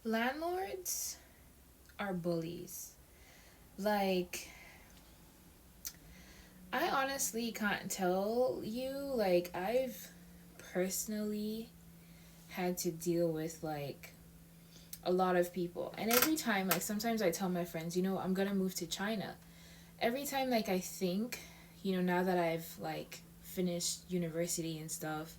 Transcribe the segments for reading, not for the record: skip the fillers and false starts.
Landlords are bullies. Like, I honestly can't tell you. Like, I've personally had to deal with, like, a lot of people. And every time, like, sometimes I tell my friends, I'm gonna move to China. Every time, like, I think, now that I've, like, finished university and stuff,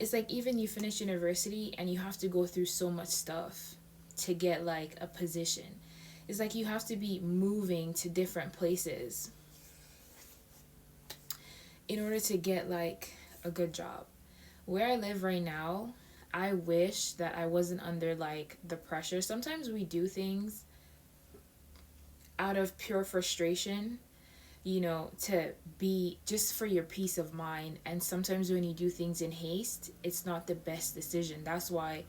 it's like even you finish university and you have to go through so much stuff to get like a position. It's like you have to be moving to different places in order to get like a good job. Where I live right now, I wish that I wasn't under like the pressure. Sometimes we do things out of pure frustration, to be just for your peace of mind. And sometimes when you do things in haste, it's not the best decision. That's why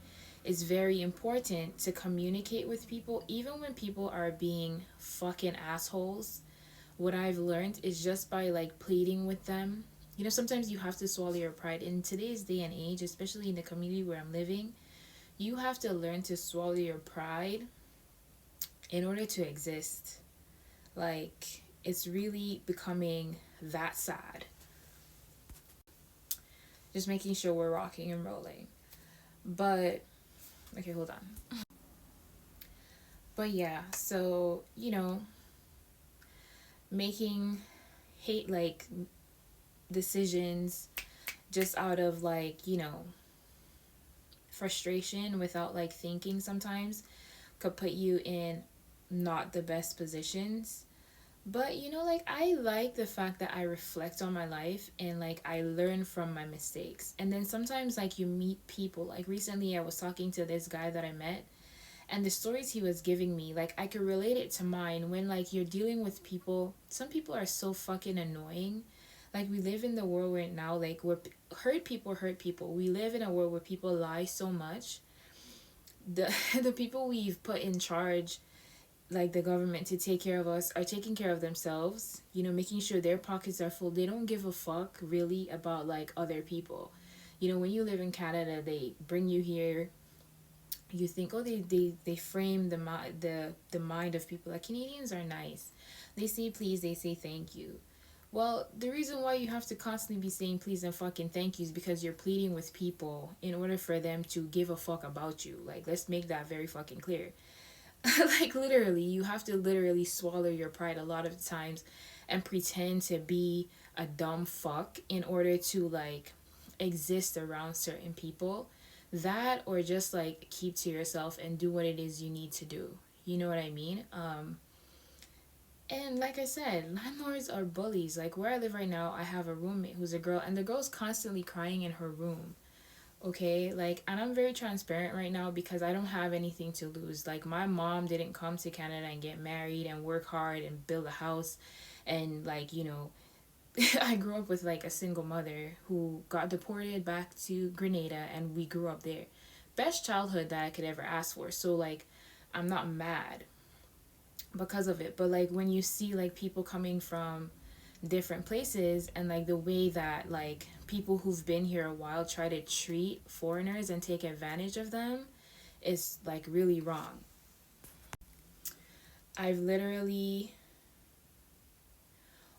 it's very important to communicate with people, even when people are being fucking assholes. What I've learned is just by like pleading with them. Sometimes you have to swallow your pride. In today's day and age, especially in the community where I'm living, you have to learn to swallow your pride in order to exist. Like, it's really becoming that sad. Just making sure we're rocking and rolling. But, okay, hold on. But yeah, so, making hate like decisions just out of like, frustration without like thinking sometimes could put you in not the best positions. But like I like the fact that I reflect on my life and like I learn from my mistakes. And then sometimes like you meet people. Like recently I was talking to this guy that I met, and the stories he was giving me, like I could relate it to mine. When like you're dealing with people, some people are so fucking annoying. Like we live in the world right now, like where hurt people. We live in a world where people lie so much. The the people we've put in charge, like the government, to take care of us are taking care of themselves, making sure their pockets are full. They don't give a fuck really about like other people. When you live in Canada, they bring you here. You think, oh, they frame the mind of people like Canadians are nice. They say please, they say thank you. Well, the reason why you have to constantly be saying please and fucking thank you is because you're pleading with people in order for them to give a fuck about you. Like, let's make that very fucking clear. Like literally, you have to literally swallow your pride a lot of times and pretend to be a dumb fuck in order to like exist around certain people. That, or just like keep to yourself and do what it is you need to do. You know what I mean? And like I said, landlords are bullies. Like where I live right now, I have a roommate who's a girl, and the girl's constantly crying in her room. Okay, like, and I'm very transparent right now because I don't have anything to lose. Like my mom didn't come to Canada and get married and work hard and build a house, and like, I grew up with like a single mother who got deported back to Grenada, and we grew up there. Best childhood that I could ever ask for. So like I'm not mad because of it. But like when you see like people coming from different places, and like the way that like people who've been here a while try to treat foreigners and take advantage of them, is like really wrong. I've literally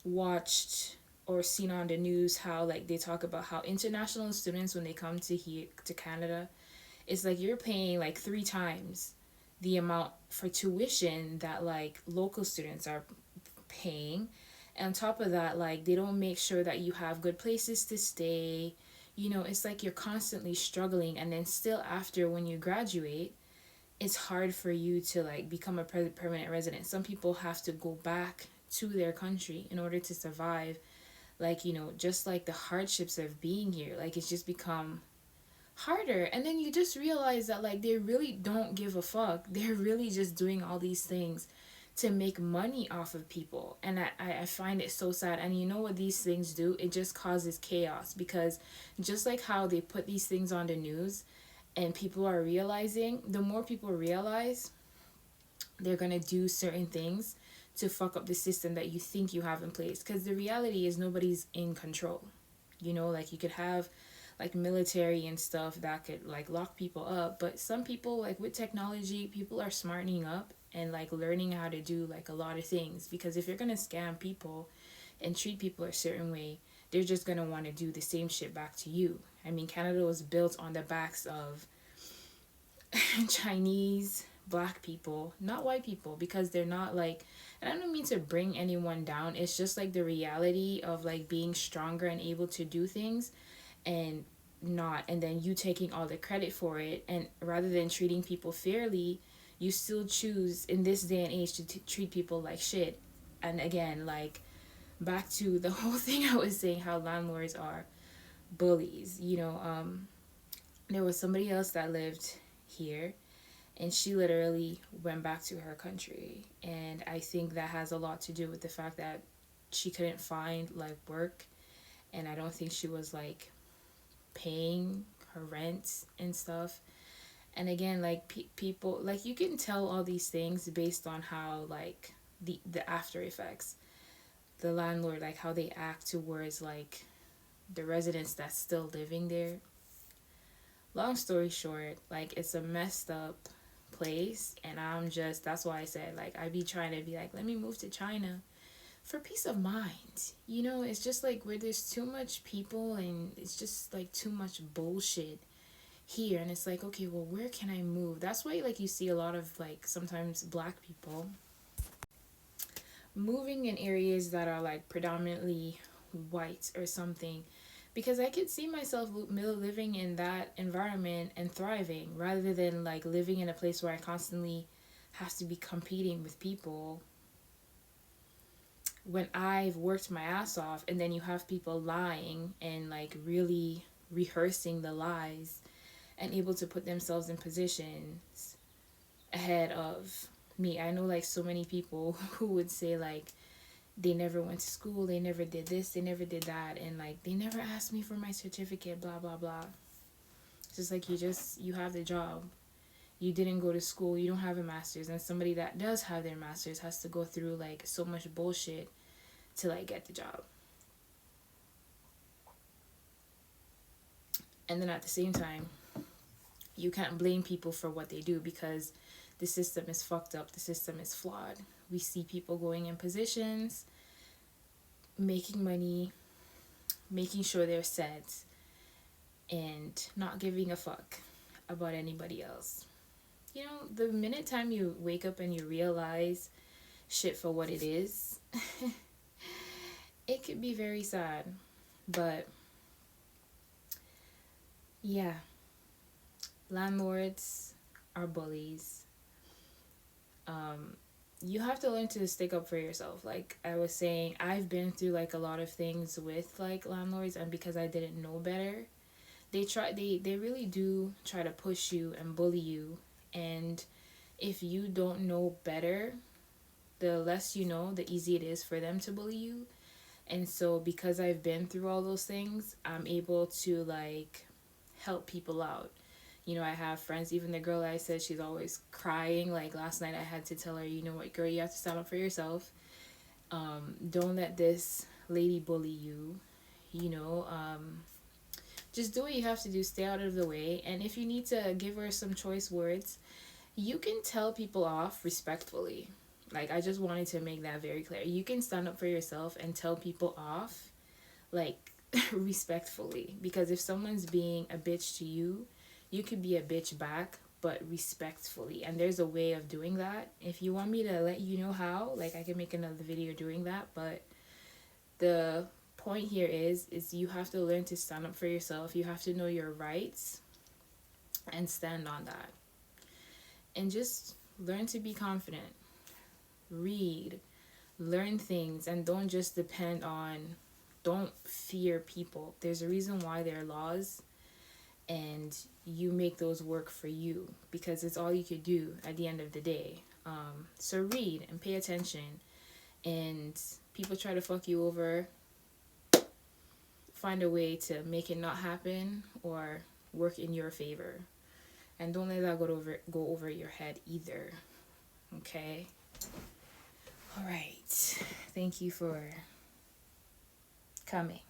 watched or seen on the news how like they talk about how international students, when they come to here to Canada, it's like you're paying like 3 times the amount for tuition that like local students are paying. And on top of that, like they don't make sure that you have good places to stay. It's like you're constantly struggling, and then still after when you graduate, it's hard for you to like become a permanent resident. Some people have to go back to their country in order to survive. Like, just like the hardships of being here, like it's just become harder. And then you just realize that like they really don't give a fuck. They're really just doing all these things to make money off of people. And I find it so sad. And you know what these things do? It just causes chaos, because just like how they put these things on the news and people are realizing, the more people realize, they're gonna do certain things to fuck up the system that you think you have in place. Because the reality is nobody's in control. Like you could have like military and stuff that could like lock people up. But some people, like with technology, people are smartening up and like learning how to do like a lot of things, because if you're gonna scam people and treat people a certain way, they're just gonna want to do the same shit back to you. I mean, Canada was built on the backs of Chinese, black people, not white people, because they're not like, and I don't mean to bring anyone down, it's just like the reality of like being stronger and able to do things, and not, and then you taking all the credit for it, and rather than treating people fairly, you still choose in this day and age to treat people like shit. And again, like, back to the whole thing I was saying, how landlords are bullies, there was somebody else that lived here, and she literally went back to her country, and I think that has a lot to do with the fact that she couldn't find like work, and I don't think she was like paying her rent and stuff. And again, like people, like you can tell all these things based on how like the after effects, the landlord, like how they act towards like the residents that's still living there. Long story short, like it's a messed up place, and that's why I said like I be trying to be like, let me move to China for peace of mind. It's just like where there's too much people and it's just like too much bullshit here, and it's like, okay, well, where can I move? That's why like you see a lot of like sometimes black people moving in areas that are like predominantly white or something, because I could see myself living in that environment and thriving, rather than like living in a place where I constantly have to be competing with people when I've worked my ass off, and then you have people lying and like really rehearsing the lies and able to put themselves in positions ahead of me. I know like so many people who would say like they never went to school, they never did this, they never did that, and like they never asked me for my certificate, blah blah blah. It's just like you have the job. You didn't go to school, you don't have a master's, and somebody that does have their master's has to go through like so much bullshit to like get the job. And then at the same time, you can't blame people for what they do, because the system is fucked up, the system is flawed. We see people going in positions, making money, making sure they're set, and not giving a fuck about anybody else. The minute time you wake up and you realize shit for what it is, it could be very sad. But yeah, landlords are bullies. You have to learn to stick up for yourself. Like I was saying, I've been through like a lot of things with like landlords, and because I didn't know better, they really do try to push you and bully you. And if you don't know better, the less you know, the easier it is for them to bully you. And so because I've been through all those things, I'm able to like help people out. I have friends, even the girl I said she's always crying. Like last night I had to tell her, you know what, girl, you have to stand up for yourself. Don't let this lady bully you. Just do what you have to do, stay out of the way. And if you need to give her some choice words, you can tell people off respectfully. Like I just wanted to make that very clear. You can stand up for yourself and tell people off, like respectfully. Because if someone's being a bitch to you, you could be a bitch back, but respectfully. And there's a way of doing that. If you want me to let you know how, like I can make another video doing that. But the point here is you have to learn to stand up for yourself. You have to know your rights and stand on that. And just learn to be confident. Read, learn things, and don't just don't fear people. There's a reason why there are laws, and you make those work for you, because it's all you could do at the end of the day. So read and pay attention, and people try to fuck you over, find a way to make it not happen or work in your favor. And don't let that go over your head either. Okay? All right. Thank you for coming.